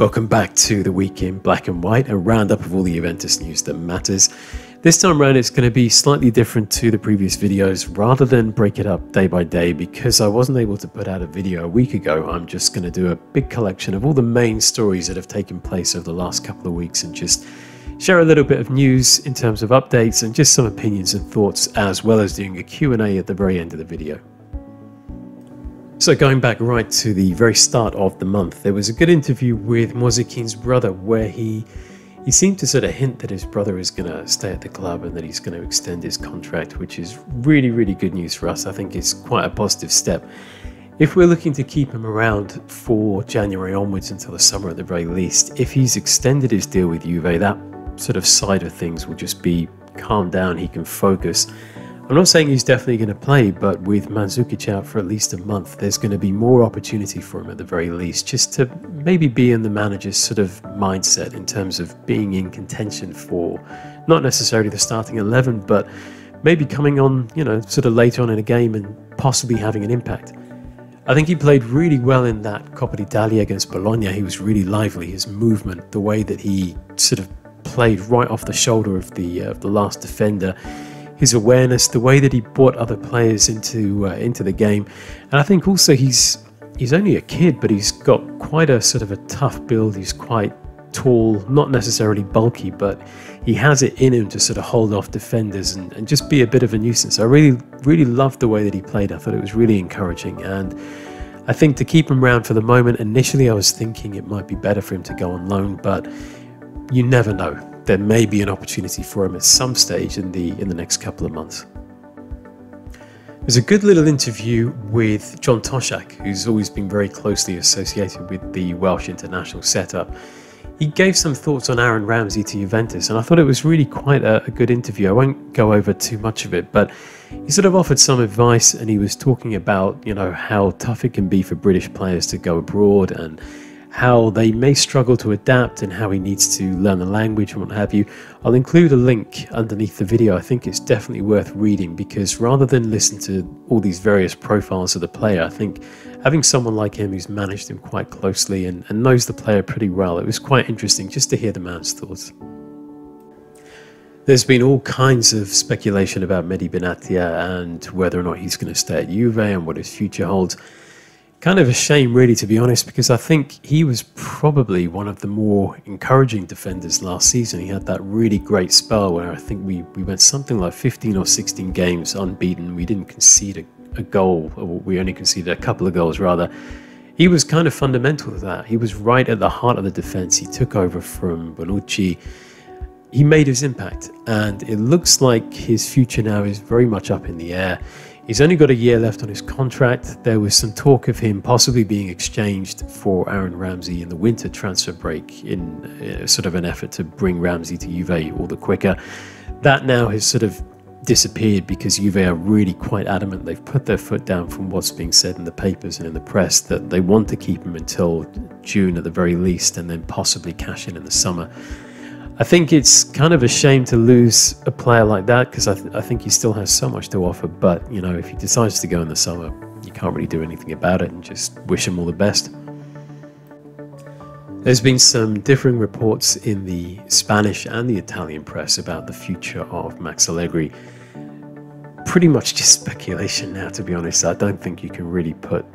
Welcome back to the Week in Black and White, a roundup of all the Juventus news that matters. This time around it's going to be slightly different to the previous videos. Rather than break it up day by day, because I wasn't able to put out a video a week ago, I'm just going to do a big collection of all the main stories that have taken place over the last couple of weeks and just share a little bit of news in terms of updates and just some opinions and thoughts, as well as doing a Q&A at the very end of the video. So going back right to the very start of the month, there was a good interview with Moise brother where he seemed to sort of hint that his brother is going to stay at the club and that he's going to extend his contract, which is really, really good news for us. I think it's quite a positive step. If we're looking to keep him around for January onwards until the summer at the very least, if he's extended his deal with Juve, that sort of side of things will just be calmed down. He can focus. I'm not saying he's definitely going to play, but with Mandzukic out for at least a month, there's going to be more opportunity for him at the very least, just to maybe be in the manager's sort of mindset in terms of being in contention for not necessarily the starting 11, but maybe coming on, you know, sort of later on in a game and possibly having an impact. I think he played really well in that Coppa Italia against Bologna. He was really lively. His movement, the way that he sort of played right off the shoulder of the last defender, his awareness, the way that he brought other players into the game. And I think also he's only a kid, but he's got quite a sort of a tough build. He's quite tall, not necessarily bulky, but he has it in him to sort of hold off defenders and just be a bit of a nuisance. I really loved the way that he played. I thought it was really encouraging, and I think to keep him around for the moment, initially I was thinking it might be better for him to go on loan, but you never know. There may be an opportunity for him at some stage in the next couple of months. There's a good little interview with John TOSHACK, who's always been very closely associated with the Welsh international setup. He gave some thoughts on Aaron Ramsey to Juventus, and I thought it was really quite a good interview. I won't go over too much of it, but he sort of offered some advice, and he was talking about, you know, how tough it can be for British players to go abroad and how they may struggle to adapt and how he needs to learn the language and what have you. I'll include a link underneath the video. I think it's definitely worth reading, because rather than listen to all these various profiles of the player, I think having someone like him who's managed him quite closely and knows the player pretty well, it was quite interesting just to hear the man's thoughts. There's been all kinds of speculation about Medhi Benatia and whether or not he's going to stay at Juve and what his future holds. Kind of a shame, really, to be honest, because I think he was probably one of the more encouraging defenders last season. He had that really great spell where I think we went something like 15 or 16 games unbeaten. We didn't concede a goal, or we only conceded a couple of goals, rather. He was kind of fundamental to that. He was right at the heart of the defence. He took over from Bonucci. He made his impact, and it looks like his future now is very much up in the air. He's only got a year left on his contract. There was some talk of him possibly being exchanged for Aaron Ramsey in the winter transfer break in sort of an effort to bring Ramsey to Juve all the quicker. That now has sort of disappeared because Juve are really quite adamant. They've put their foot down from what's being said in the papers and in the press that they want to keep him until June at the very least, and then possibly cash in the summer. I think it's kind of a shame to lose a player like that, because I think he still has so much to offer, but you know, if he decides to go in the summer, you can't really do anything about it, and just wish him all the best. There's been some differing reports in the Spanish and the Italian press about the future of Max Allegri. Pretty much just speculation now, to be honest. I don't think you can really put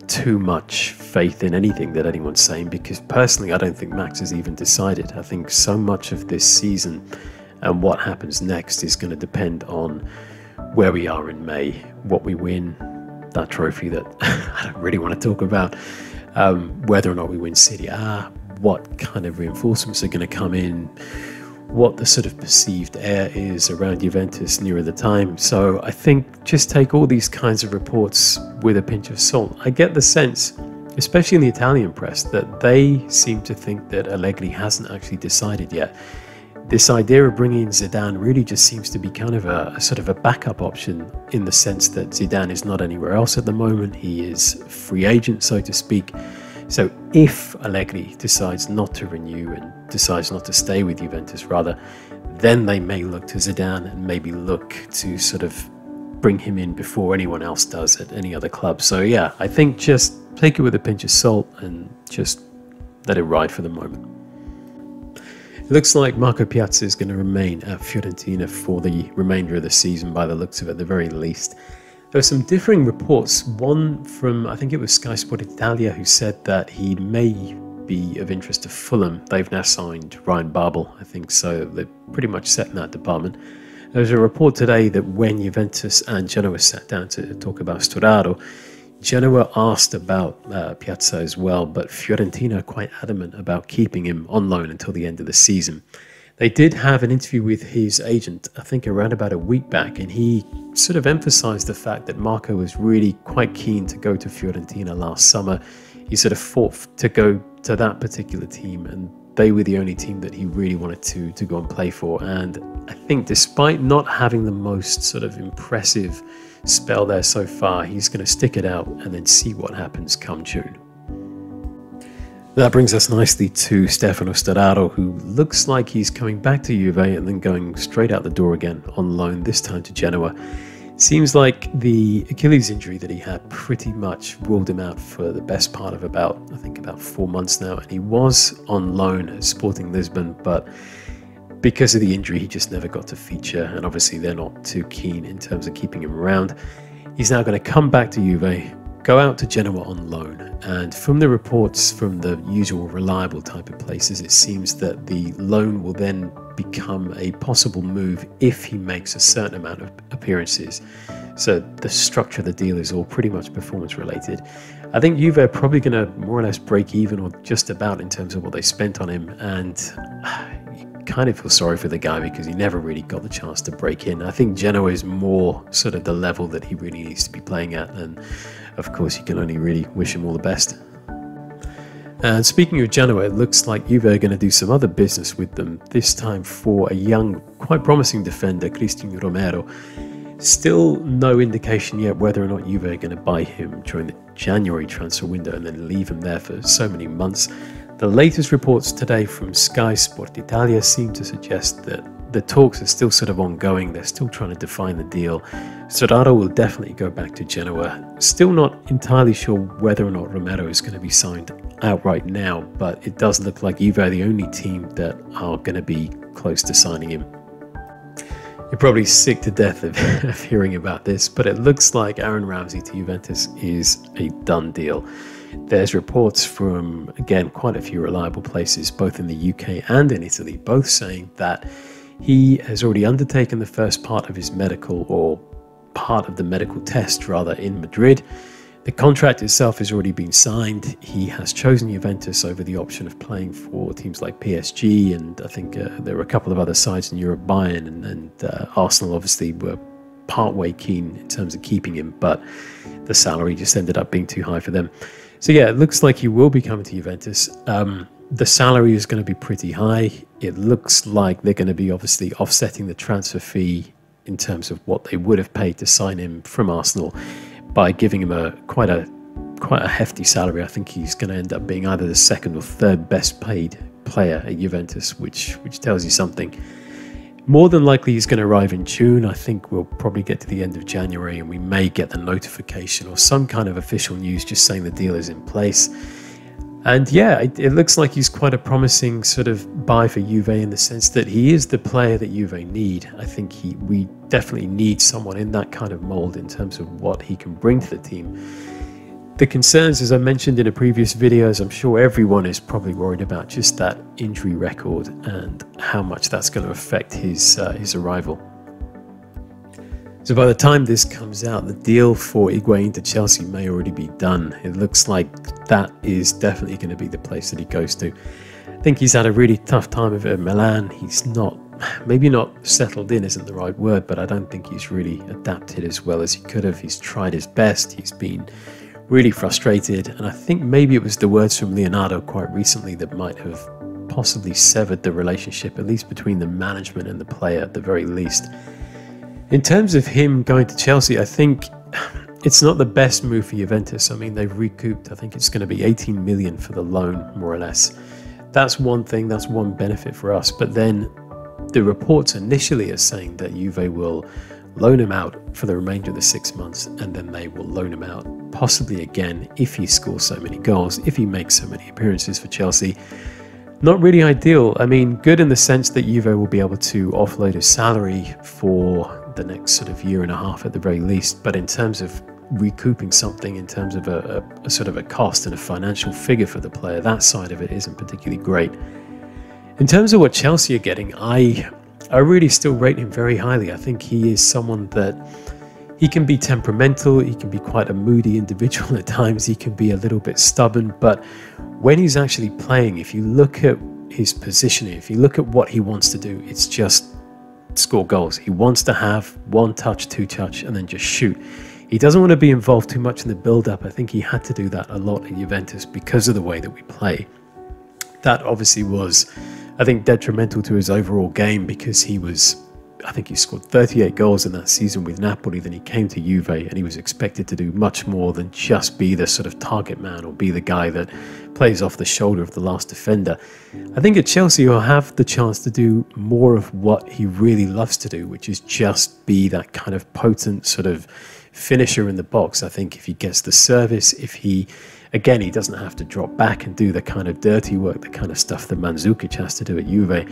too much faith in anything that anyone's saying, because personally I don't think Max has even decided. I think so much of this season and what happens next is going to depend on where we are in May, what we win, that trophy that I don't really want to talk about, whether or not we win Serie A, what kind of reinforcements are going to come in, what the sort of perceived air is around Juventus nearer the time. So I think just take all these kinds of reports with a pinch of salt. I get the sense, especially in the Italian press, that they seem to think that Allegri hasn't actually decided yet. This idea of bringing in Zidane really just seems to be kind of a sort of a backup option, in the sense that Zidane is not anywhere else at the moment. He is free agent, so to speak. So if Allegri decides not to renew and decides not to stay with Juventus rather, then they may look to Zidane and maybe look to sort of bring him in before anyone else does at any other club. So yeah, I think just take it with a pinch of salt and just let it ride for the moment. It looks like Marko Pjaca is going to remain at Fiorentina for the remainder of the season, by the looks of it, at the very least. There are some differing reports. One from, I think it was Sky Sport Italia, who said that he may be of interest to Fulham. They've now signed Ryan Babel, I think, so they're pretty much set in that department. There's a report today that when Juventus and Genoa sat down to talk about Sturaro, Genoa asked about Pjaca as well, but Fiorentina are quite adamant about keeping him on loan until the end of the season. They did have an interview with his agent, I think around about a week back, and he sort of emphasised the fact that Marko was really quite keen to go to Fiorentina last summer. He sort of fought to go to that particular team, and they were the only team that he really wanted to go and play for. And I think despite not having the most sort of impressive spell there so far, he's going to stick it out and then see what happens come June. That brings us nicely to Stefano Sturaro, who looks like he's coming back to Juve and then going straight out the door again on loan, this time to Genoa. Seems like the Achilles injury that he had pretty much ruled him out for the best part of about 4 months now, and he was on loan at Sporting Lisbon, but because of the injury he just never got to feature, and obviously they're not too keen in terms of keeping him around. He's now going to come back to Juve, go out to Genoa on loan, and from the reports from the usual reliable type of places, it seems that the loan will then become a possible move if he makes a certain amount of appearances. So the structure of the deal is all pretty much performance related. I think Juve are probably going to more or less break even, or just about, in terms of what they spent on him, and you kind of feel sorry for the guy because he never really got the chance to break in. I think Genoa is more sort of the level that he really needs to be playing at, and of course you can only really wish him all the best. And speaking of Genoa, it looks like Juve are going to do some other business with them, this time for a young, quite promising defender, Cristian Romero. Still no indication yet whether or not Juve are going to buy him during the January transfer window and then leave him there for so many months. The latest reports today from Sky Sport Italia seem to suggest that the talks are still sort of ongoing. They're still trying to define the deal. Sturaro will definitely go back to Genoa. Still not entirely sure whether or not Romero is going to be signed outright now, but it does look like Juve are the only team that are going to be close to signing him. You're probably sick to death of hearing about this, but it looks like Aaron Ramsey to Juventus is a done deal. There's reports from, again, quite a few reliable places, both in the UK and in Italy, both saying that he has already undertaken the first part of his medical, or part of the medical test rather, in Madrid. The contract itself has already been signed. He has chosen Juventus over the option of playing for teams like PSG, and I think there were a couple of other sides in Europe, Bayern and Arsenal obviously were partway keen in terms of keeping him, but the salary just ended up being too high for them. So yeah, it looks like he will be coming to Juventus. The salary is going to be pretty high. It looks like they're going to be obviously offsetting the transfer fee in terms of what they would have paid to sign him from Arsenal by giving him quite a hefty salary. I think he's going to end up being either the second or third best paid player at Juventus, which tells you something. More than likely he's going to arrive in June. I think we'll probably get to the end of January and we may get the notification or some kind of official news just saying the deal is in place. And yeah, it looks like he's quite a promising sort of buy for Juve, in the sense that he is the player that Juve need. I think we definitely need someone in that kind of mold in terms of what he can bring to the team. The concerns, as I mentioned in a previous video, as I'm sure everyone is probably worried about, just that injury record and how much that's going to affect his arrival. So by the time this comes out, the deal for Higuain to Chelsea may already be done. It looks like that is definitely going to be the place that he goes to. I think he's had a really tough time of it at Milan. He's not, maybe not settled in isn't the right word, but I don't think he's really adapted as well as he could have. He's tried his best. He's been really frustrated, and I think maybe it was the words from Leonardo quite recently that might have possibly severed the relationship, at least between the management and the player at the very least. In terms of him going to Chelsea, I think it's not the best move for Juventus. I mean, they've recouped, I think it's going to be 18 million for the loan, more or less. That's one thing, that's one benefit for us. But then the reports initially are saying that Juve will loan him out for the remainder of the 6 months, and then they will loan him out possibly again if he scores so many goals, if he makes so many appearances for Chelsea. Not really ideal. I mean, good in the sense that Juve will be able to offload his salary for the next sort of year and a half at the very least, but in terms of recouping something, in terms of a sort of a cost and a financial figure for the player, that side of it isn't particularly great. In terms of what Chelsea are getting, I really still rate him very highly. I think he is someone that he can be temperamental, he can be quite a moody individual at times, he can be a little bit stubborn, but when he's actually playing, if you look at his positioning, if you look at what he wants to do, it's just score goals. He wants to have one touch, two touch, and then just shoot. He doesn't want to be involved too much in the build-up. I think he had to do that a lot at Juventus because of the way that we play. That obviously was, I think, detrimental to his overall game, because I think he scored 38 goals in that season with Napoli. Then he came to Juve and he was expected to do much more than just be the sort of target man or be the guy that plays off the shoulder of the last defender. I think at Chelsea he'll have the chance to do more of what he really loves to do, which is just be that kind of potent sort of finisher in the box. I think if he gets the service, if he doesn't have to drop back and do the kind of dirty work, the kind of stuff that Mandzukic has to do at Juve.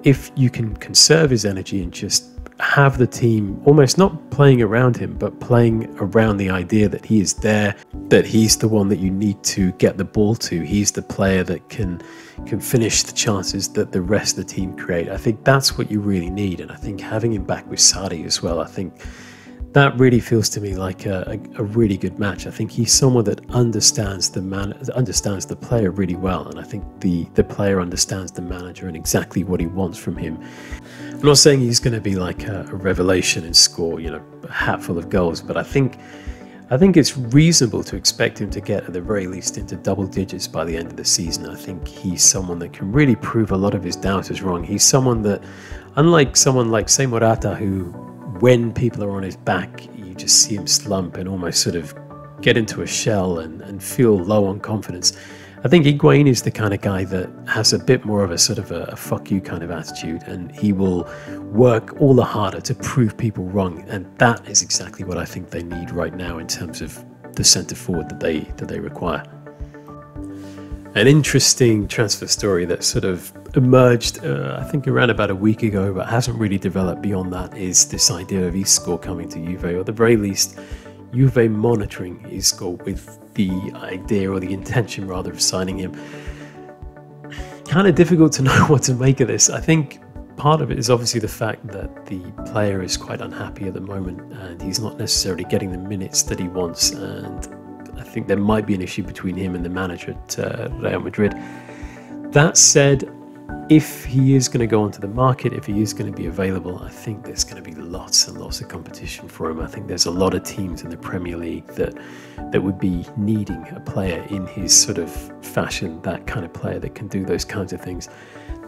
If you can conserve his energy and just have the team almost not playing around him, but playing around the idea that he is there, that he's the one that you need to get the ball to, he's the player that can finish the chances that the rest of the team create. I think that's what you really need, and I think having him back with Sarri as well, I think that really feels to me like a really good match. I think he's someone that understands the player really well, and I think the player understands the manager and exactly what he wants from him. I'm not saying he's going to be like a revelation and score, you know, a hatful of goals, but I think it's reasonable to expect him to get at the very least into double digits by the end of the season. I think he's someone that can really prove a lot of his doubters wrong. He's someone that, unlike someone like, say, Morata, who when people are on his back, you just see him slump and almost sort of get into a shell and feel low on confidence. I think Higuain is the kind of guy that has a bit more of a sort of a fuck you kind of attitude, and he will work all the harder to prove people wrong. And that is exactly what I think they need right now in terms of the centre forward that they require. An interesting transfer story that sort of emerged, I think around about a week ago, but hasn't really developed beyond that, is this idea of Isco coming to Juve, or at the very least, Juve monitoring Isco with the idea, or the intention rather, of signing him. Kind of difficult to know what to make of this. I think part of it is obviously the fact that the player is quite unhappy at the moment and he's not necessarily getting the minutes that he wants, and I think there might be an issue between him and the manager at Real Madrid. That said, if he is going to go onto the market, if he is going to be available, I think there's going to be lots and lots of competition for him. I think there's a lot of teams in the Premier League that would be needing a player in his sort of fashion, that kind of player that can do those kinds of things.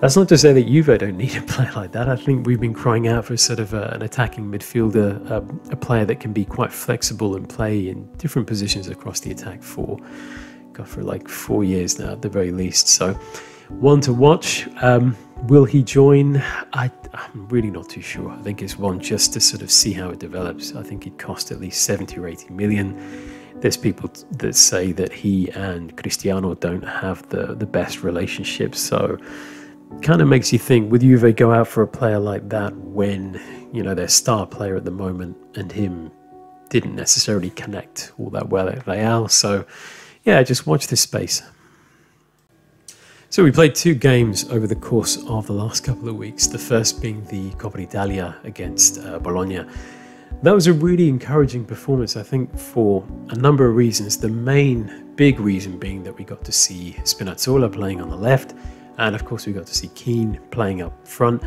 That's not to say that Juve don't need a player like that. I think we've been crying out for sort of an attacking midfielder, a player that can be quite flexible and play in different positions across the attack for like 4 years now at the very least. So one to watch. Will he join? I'm really not too sure. I think it's one just to sort of see how it develops. I think it cost at least 70 or 80 million. There's people that say that he and Cristiano don't have the best relationship, so kind of makes you think, would Juve go out for a player like that when, you know, their star player at the moment and him didn't necessarily connect all that well at Real? So yeah, just watch this space. So we played 2 games over the course of the last couple of weeks, the first being the Coppa Italia against Bologna. That was a really encouraging performance, I think, for a number of reasons. The main big reason being that we got to see Spinazzola playing on the left, and of course we got to see Keane playing up front.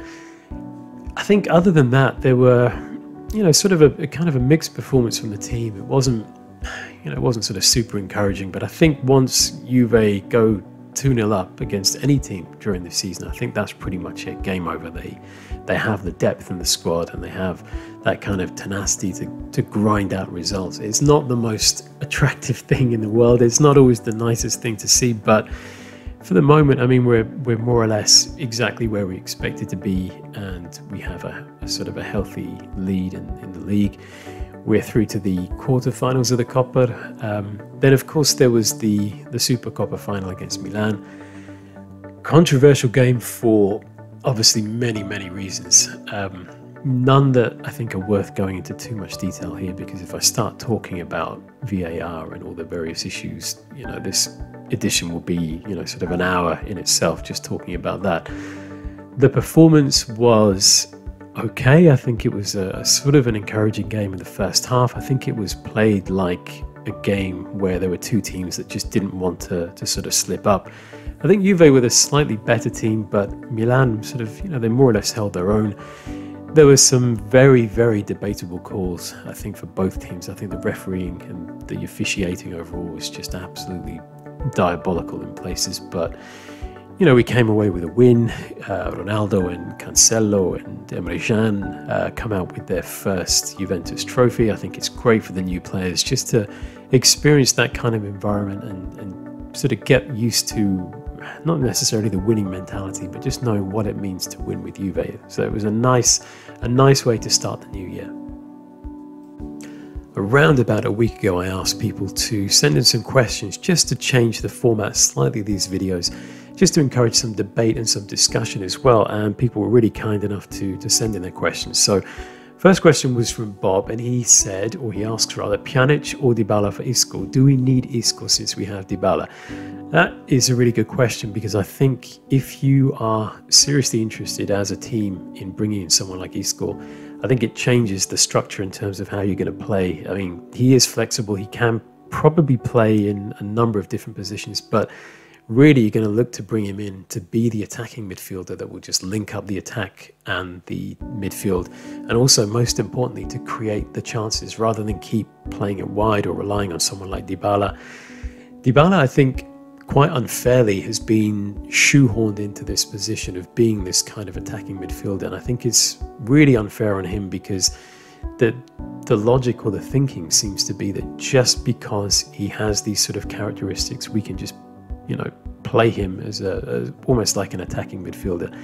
I think other than that, there were, you know, sort of a kind of a mixed performance from the team. It wasn't, you know, it wasn't sort of super encouraging, but I think once Juve go 2-0 up against any team during the season, I think that's pretty much it. Game over. They have the depth in the squad and they have that kind of tenacity to grind out results. It's not the most attractive thing in the world. It's not always the nicest thing to see, but for the moment, I mean, we're more or less exactly where we expected to be, and we have a sort of a healthy lead in the league. We're through to the quarterfinals of the Coppa. Then, of course, there was the Supercoppa final against Milan. Controversial game for obviously many reasons. None that I think are worth going into too much detail here, because if I start talking about VAR and all the various issues, you know, this edition will be, you know, sort of an hour in itself just talking about that. The performance was okay. I think it was a sort of an encouraging game in the first half. I think it was played like a game where there were two teams that just didn't want to sort of slip up. I think Juve were the slightly better team, but Milan sort of, you know, they more or less held their own. There were some very debatable calls, I think, for both teams. I think the refereeing and the officiating overall was just absolutely diabolical in places, but you know, we came away with a win. Ronaldo and Cancelo and Emre Can come out with their first Juventus trophy. I think it's great for the new players just to experience that kind of environment and sort of get used to not necessarily the winning mentality, but just knowing what it means to win with Juve. So it was a nice way to start the new year. Around about a week ago, I asked people to send in some questions just to change the format slightly of these videos, just to encourage some debate and some discussion as well. And people were really kind enough to send in their questions. So first question was from Bob, and he said, or he asks rather, Pjanic or Dybala for Isco? Do we need Isco since we have Dybala? That is a really good question, because I think if you are seriously interested as a team in bringing in someone like Isco, I think it changes the structure in terms of how you're going to play. I mean, he is flexible. He can probably play in a number of different positions, but really you're going to look to bring him in to be the attacking midfielder that will just link up the attack and the midfield, and also, most importantly, to create the chances rather than keep playing it wide or relying on someone like Dybala. Dybala, I think, quite unfairly has been shoehorned into this position of being this kind of attacking midfielder, and I think it's really unfair on him, because the logic or the thinking seems to be that just because he has these sort of characteristics, we can just, you know, play him as almost like an attacking midfielder.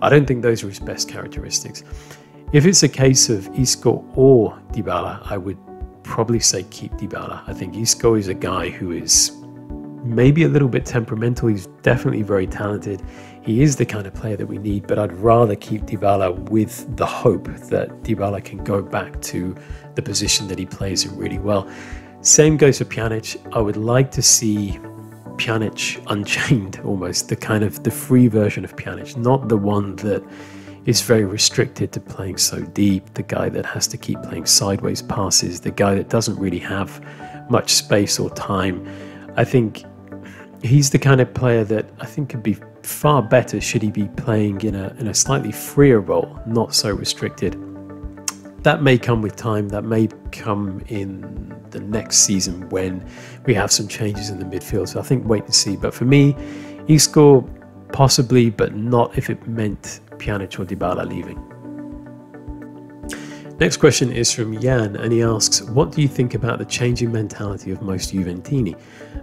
I don't think those are his best characteristics. If it's a case of Isco or Dybala, I would probably say keep Dybala. I think Isco is a guy who is maybe a little bit temperamental. He's definitely very talented. He is the kind of player that we need, but I'd rather keep Dybala with the hope that Dybala can go back to the position that he plays in really well. Same goes for Pjanic. I would like to see Pjanic unchained, almost the kind of the free version of Pjanic, not the one that is very restricted to playing so deep, the guy that has to keep playing sideways passes, the guy that doesn't really have much space or time. I think he's the kind of player that I think could be far better should he be playing in a slightly freer role, not so restricted. That may come with time. That may come in the next season when we have some changes in the midfield. So I think wait and see. But for me, Isco possibly, but not if it meant Pjanic or Dybala leaving. Next question is from Jan, and he asks, what do you think about the changing mentality of most Juventini?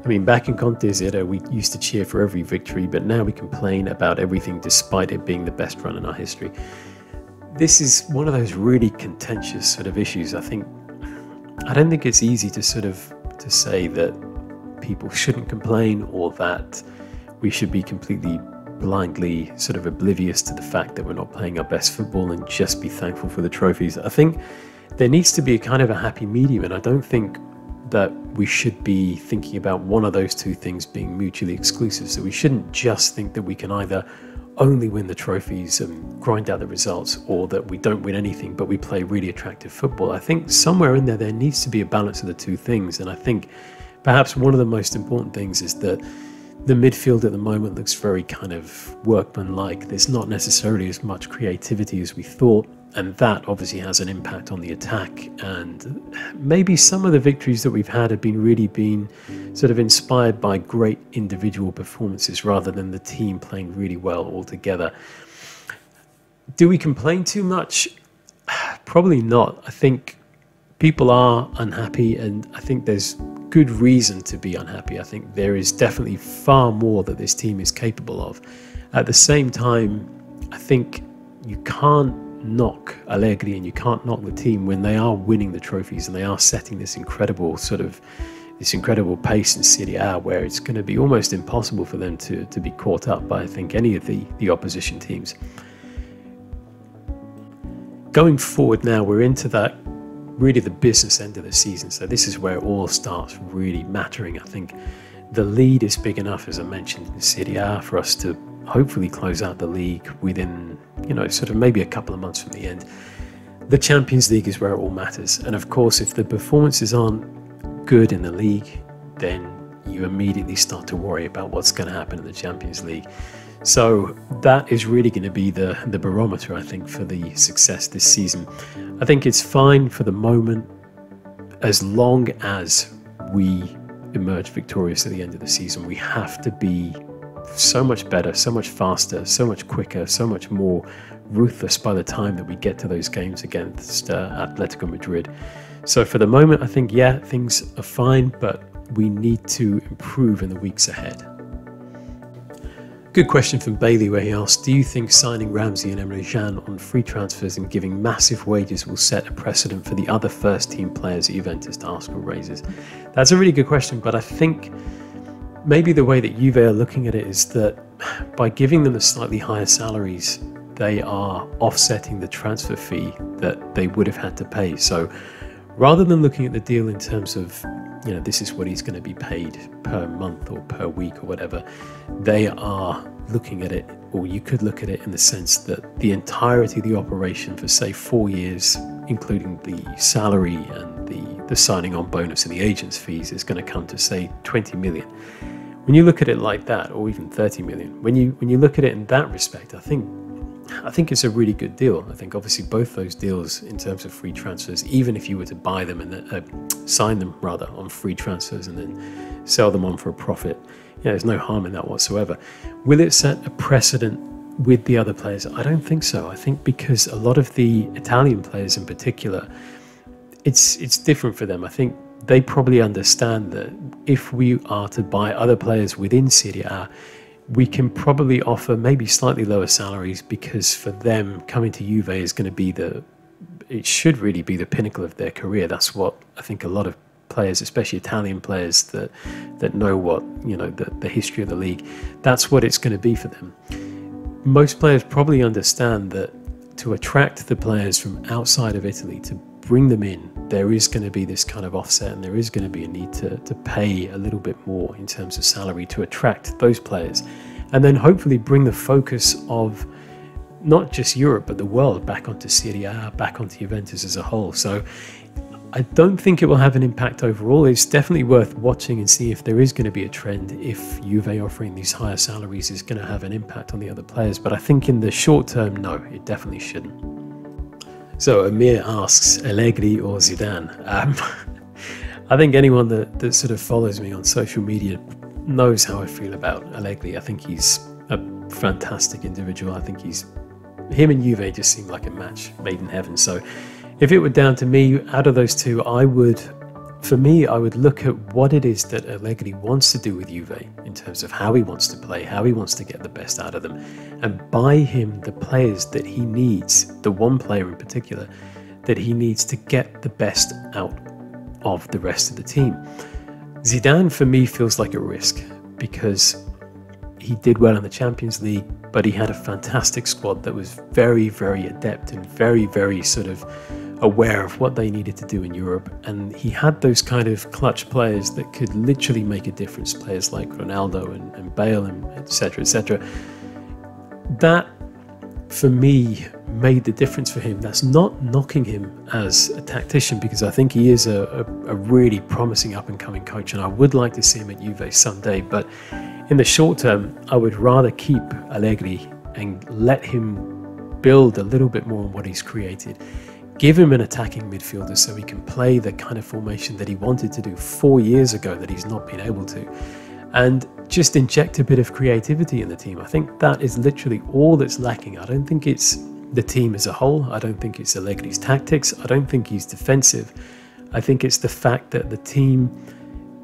I mean, back in Conte's era, we used to cheer for every victory, but now we complain about everything despite it being the best run in our history. This is one of those really contentious sort of issues. I don't think it's easy to say that people shouldn't complain, or that we should be completely blindly sort of oblivious to the fact that we're not playing our best football and just be thankful for the trophies. I think there needs to be a kind of a happy medium, and I don't think that we should be thinking about one of those two things being mutually exclusive. So we shouldn't just think that we can either only win the trophies and grind out the results, or that we don't win anything but we play really attractive football. I think somewhere in there needs to be a balance of the two things, and I think perhaps one of the most important things is that the midfield at the moment looks very kind of workmanlike. There's not necessarily as much creativity as we thought, and that obviously has an impact on the attack. And maybe some of the victories that we've had have been sort of inspired by great individual performances rather than the team playing really well altogether. Do we complain too much? Probably not. I think people are unhappy, and I think there's good reason to be unhappy. I think there is definitely far more that this team is capable of. At the same time, I think you can't knock Allegri and you can't knock the team when they are winning the trophies and they are setting this incredible pace in Serie A, where it's going to be almost impossible for them to be caught up by, I think, any of the opposition teams. Going forward now, we're into that really the business end of the season, so this is where it all starts really mattering. I think the lead is big enough, as I mentioned, in Serie A for us to hopefully close out the league within, you know, sort of maybe a couple of months from the end. The Champions League is where it all matters, and of course if the performances aren't good in the league, then you immediately start to worry about what's going to happen in the Champions League. So that is really going to be the barometer, I think, for the success this season. I think it's fine for the moment as long as we emerge victorious at the end of the season. We have to be so much better, so much faster, so much quicker, so much more ruthless by the time that we get to those games against Atletico Madrid. So for the moment, I think, yeah, things are fine, but we need to improve in the weeks ahead. Good question from Bailey, where he asked, do you think signing RAMSEY and Emre Can on free transfers and giving massive wages will set a precedent for the other first team players at Juventus to ask for raises? That's a really good question, but I think maybe the way that Juve are looking at it is that by giving them the slightly higher salaries, they are offsetting the transfer fee that they would have had to pay. So rather than looking at the deal in terms of, you know, this is what he's going to be paid per month or per week or whatever, they are looking at it, or you could look at it in the sense that the entirety of the operation for, say, 4 years, including the salary and the signing on bonus and the agent's fees, is going to come to, say, 20 million. When you look at it like that, or even 30 million, when you look at it in that respect, I think it's a really good deal. I think obviously both those deals in terms of free transfers, even if you were to buy them and sign them rather on free transfers and then sell them on for a profit, yeah, there's no harm in that whatsoever. Will it set a precedent with the other players? I don't think so. I think because a lot of the Italian players in particular, it's different for them. I think they probably understand that if we are to buy other players within Serie A, we can probably offer maybe slightly lower salaries, because for them coming to Juve is going to be it should really be the pinnacle of their career. That's what I think a lot of players, especially Italian players that know what, you know, the history of the league, that's what it's going to be for them. Most players probably understand that to attract the players from outside of Italy, to bring them in, there is going to be this kind of offset, and there is going to be a need to pay a little bit more in terms of salary to attract those players, and then hopefully bring the focus of not just Europe but the world back onto Serie A, back onto Juventus as a whole. So I don't think it will have an impact overall. It's definitely worth watching and see if there is going to be a trend, if Juve offering these higher salaries is going to have an impact on the other players. But I think in the short term, no, it definitely shouldn't. So Amir asks, Allegri or Zidane? I think anyone that sort of follows me on social media knows how I feel about Allegri. I think he's a fantastic individual. I think him and Juve just seem like a match made in heaven. So if it were down to me, out of those two, I would look at what it is that Allegri wants to do with Juve in terms of how he wants to play, how he wants to get the best out of them, and buy him the players that he needs, the one player in particular that he needs to get the best out of the rest of the team. Zidane, for me, feels like a risk, because he did well in the Champions League, but he had a fantastic squad that was very, very adept and very, very sort of aware of what they needed to do in Europe, and he had those kind of clutch players that could literally make a difference, players like Ronaldo and Bale and etc, etc. That, for me, made the difference for him. That's not knocking him as a tactician, because I think he is a really promising up-and-coming coach, and I would like to see him at Juve someday. But in the short term, I would rather keep Allegri and let him build a little bit more on what he's created. Give him an attacking midfielder so he can play the kind of formation that he wanted to do 4 years ago that he's not been able to. And just inject a bit of creativity in the team. I think that is literally all that's lacking. I don't think it's the team as a whole. I don't think it's Allegri's tactics. I don't think he's defensive. I think it's the fact that the team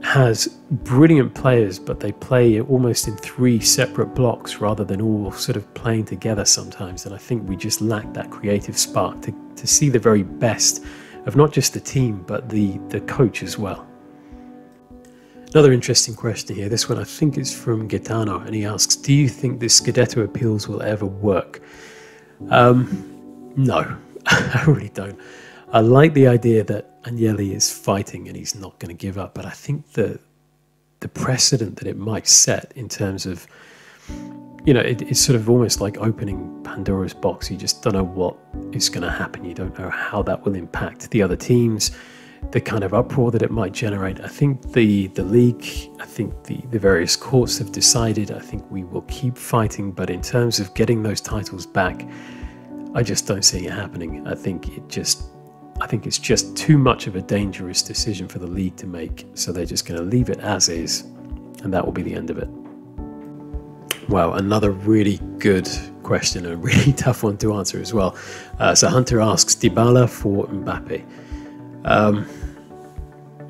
has brilliant players, but they play almost in 3 separate blocks rather than all sort of playing together sometimes. And I think we just lack that creative spark to see the very best of not just the team, but the coach as well. Another interesting question here. This one I think is from Gaetano, and he asks, do you think the Scudetto appeals will ever work? No, I really don't. I like the idea that Agnelli is fighting and he's not going to give up, but I think the precedent that it might set in terms of, you know, it's sort of almost like opening Pandora's box. You just don't know what is going to happen. You don't know how that will impact the other teams, the kind of uproar that it might generate. I think the league, I think the various courts have decided. I think we will keep fighting, but in terms of getting those titles back, I just don't see it happening. I think it's just too much of a dangerous decision for the league to make, so they're just going to leave it as is, and that will be the end of it. Wow, another really good question, a really tough one to answer as well. So Hunter asks, DYBALA for Mbappe.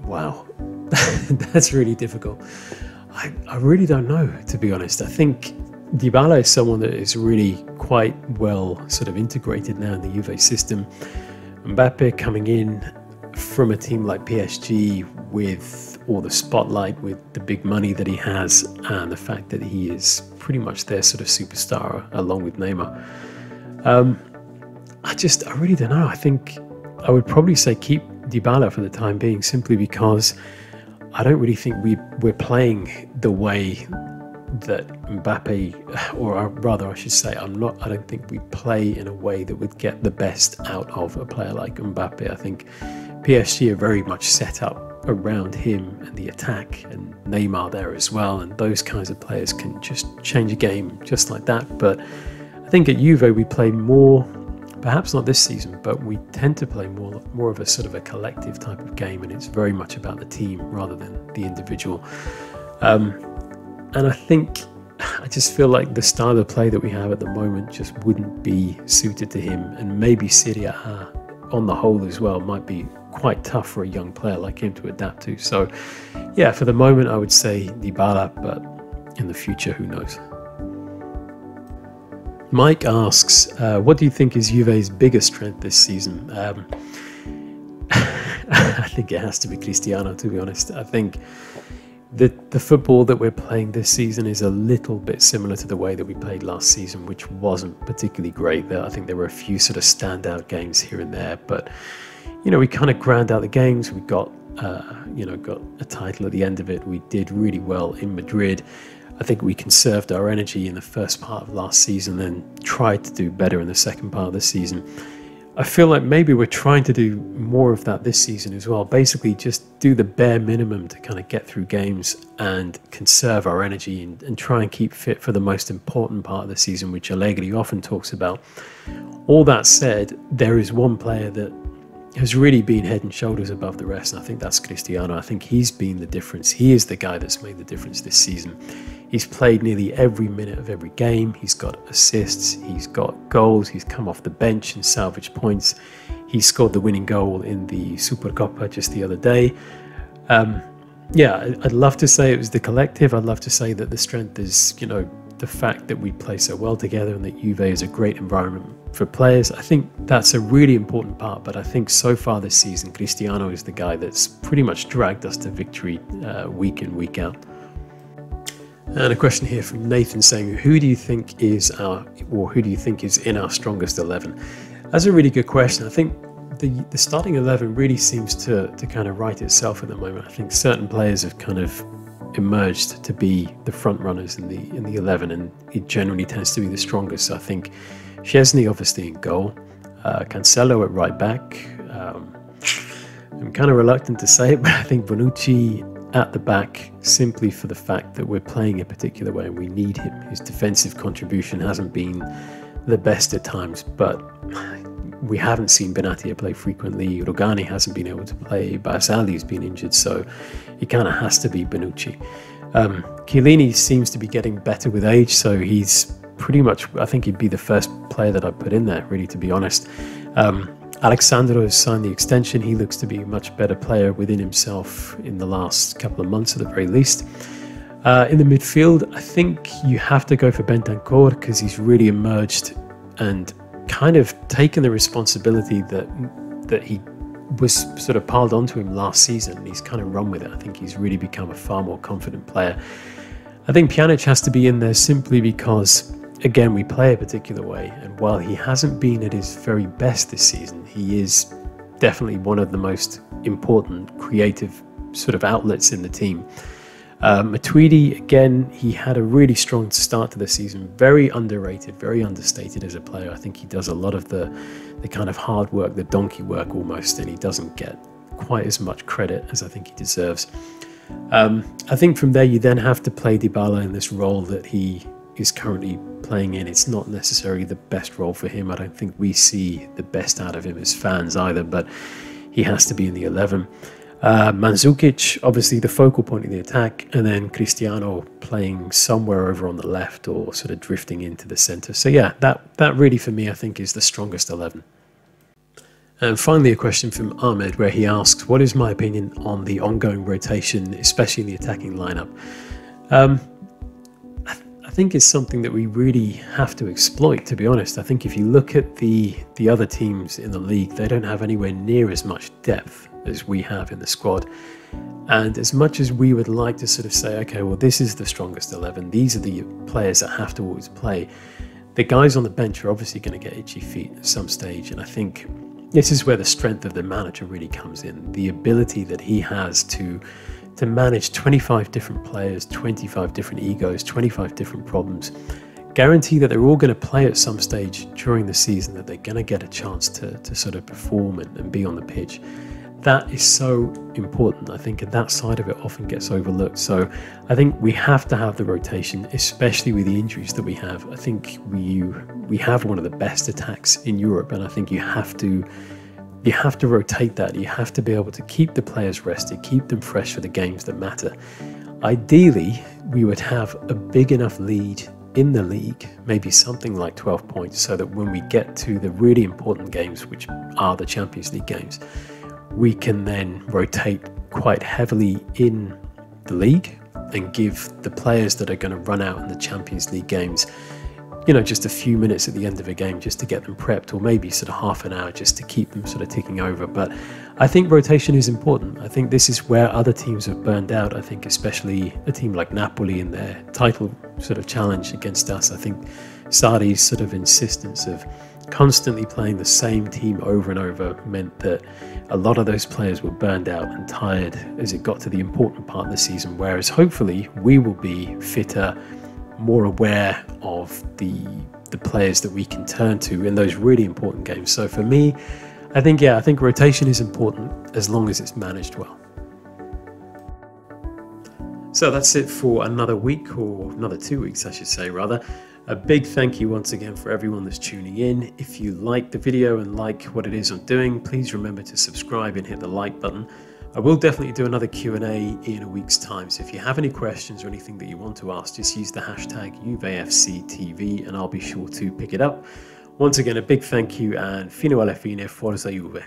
Wow, that's really difficult. I really don't know, to be honest. I think DYBALA is someone that is really quite well sort of integrated now in the Juve system. Mbappe coming in from a team like PSG with all the spotlight, with the big money that he has, and the fact that he is pretty much their sort of superstar along with Neymar. I really don't know. I think I would probably say keep DYBALA for the time being, simply because I don't really think we're playing the way that Mbappe, or rather I should say, I don't think we play in a way that would get the best out of a player like Mbappe. I think PSG are very much set up around him and the attack, and Neymar there as well, and those kinds of players can just change a game just like that. But I think at Juve we play more, perhaps not this season, but we tend to play more of a sort of a collective type of game, and it's very much about the team rather than the individual. And I just feel like the style of play that we have at the moment just wouldn't be suited to him, and maybe Serie A on the whole as well might be quite tough for a young player like him to adapt to. So yeah, for the moment I would say DYBALA, but in the future, who knows. Mike asks, what do you think is Juve's biggest strength this season? I think it has to be Cristiano, to be honest. I think the football that we're playing this season is a little bit similar to the way that we played last season, which wasn't particularly great. I think there were a few sort of standout games here and there, but you know, we kind of ground out the games. We got got a title at the end of it. We did really well in Madrid. I think we conserved our energy in the first part of last season and tried to do better in the second part of the season. I feel like maybe we're trying to do more of that this season as well. Basically just do the bare minimum to kind of get through games and conserve our energy and try and keep fit for the most important part of the season, which Allegri often talks about. All that said, there is one player that has really been head and shoulders above the rest, and I think that's Cristiano. I think he's been the difference. He is the guy that's made the difference this season. He's played nearly every minute of every game. He's got assists, he's got goals, he's come off the bench and salvaged points. He scored the winning goal in the Supercoppa just the other day. Yeah, I'd love to say it was the collective. I'd love to say that the strength is, you know, the fact that we play so well together and that Juve is a great environment for players. I think that's a really important part, but I think so far this season, Cristiano is the guy that's pretty much dragged us to victory week in, week out. And a question here from Nathan saying, who do you think is in our strongest 11? That's a really good question. I think the starting 11 really seems to kind of write itself at the moment. I think certain players have kind of emerged to be the front runners in the 11, and it generally tends to be the strongest. So I think Szczesny obviously in goal, Cancelo at right back. I'm kind of reluctant to say it, but I think Bonucci at the back, simply for the fact that we're playing a particular way and we need him. His defensive contribution hasn't been the best at times, but we haven't seen Benatia play frequently. Rugani hasn't been able to play. Barzali's been injured, so it kind of has to be Bonucci. Chiellini seems to be getting better with age, so he's pretty much, I think he'd be the first player that I'd put in there, really, to be honest. Alexandro has signed the extension. He looks to be a much better player within himself in the last couple of months at the very least. In the midfield, I think you have to go for Bentancur because he's really emerged and kind of taken the responsibility that he was sort of piled onto him last season. He's kind of run with it. I think he's really become a far more confident player. I think Pjanic has to be in there simply because, again, we play a particular way, and while he hasn't been at his very best this season, he is definitely one of the most important creative sort of outlets in the team. Matuidi, again, he had a really strong start to the season, very underrated, very understated as a player. I think he does a lot of the kind of hard work, the donkey work almost, and he doesn't get quite as much credit as I think he deserves. I think from there you then have to play DYBALA in this role that he is currently playing in. It's not necessarily the best role for him. I don't think we see the best out of him as fans either, but he has to be in the 11. Mandzukic, obviously the focal point of the attack, and then Cristiano playing somewhere over on the left or sort of drifting into the centre. So yeah, that really for me I think is the strongest 11. And finally a question from Ahmed where he asks, what is my opinion on the ongoing rotation, especially in the attacking lineup? I think it's something that we really have to exploit, to be honest. I think if you look at the other teams in the league, they don't have anywhere near as much depth as we have in the squad. And as much as we would like to sort of say, okay, well, this is the strongest 11, these are the players that have to always play, the guys on the bench are obviously going to get itchy feet at some stage. And I think this is where the strength of the manager really comes in, the ability that he has to manage 25 different players, 25 different egos, 25 different problems, guarantee that they're all going to play at some stage during the season, that they're going to get a chance to sort of perform and be on the pitch. That is so important, I think, and that side of it often gets overlooked. So I think we have to have the rotation, especially with the injuries that we have. I think we have one of the best attacks in Europe, and I think you have to rotate that. You have to be able to keep the players rested, keep them fresh for the games that matter. Ideally, we would have a big enough lead in the league, maybe something like 12 points, so that when we get to the really important games, which are the Champions League games, we can then rotate quite heavily in the league and give the players that are going to run out in the Champions League games, you know, just a few minutes at the end of a game just to get them prepped, or maybe sort of half an hour just to keep them sort of ticking over. But I think rotation is important. I think this is where other teams have burned out. I think especially a team like Napoli in their title sort of challenge against us. I think Sarri's sort of insistence of constantly playing the same team over and over meant that a lot of those players were burned out and tired as it got to the important part of the season, whereas hopefully we will be fitter, more aware of the players that we can turn to in those really important games. So for me, I think rotation is important as long as it's managed well. So that's it for another week, or another 2 weeks I should say rather. A big thank you once again for everyone that's tuning in. If you like the video and like what it is I'm doing, please remember to subscribe and hit the like button. I will definitely do another Q&A in a week's time, so if you have any questions or anything that you want to ask, just use the hashtag JUVE'FCTV and I'll be sure to pick it up. Once again, a big thank you, and fino alla fine, forza Juve.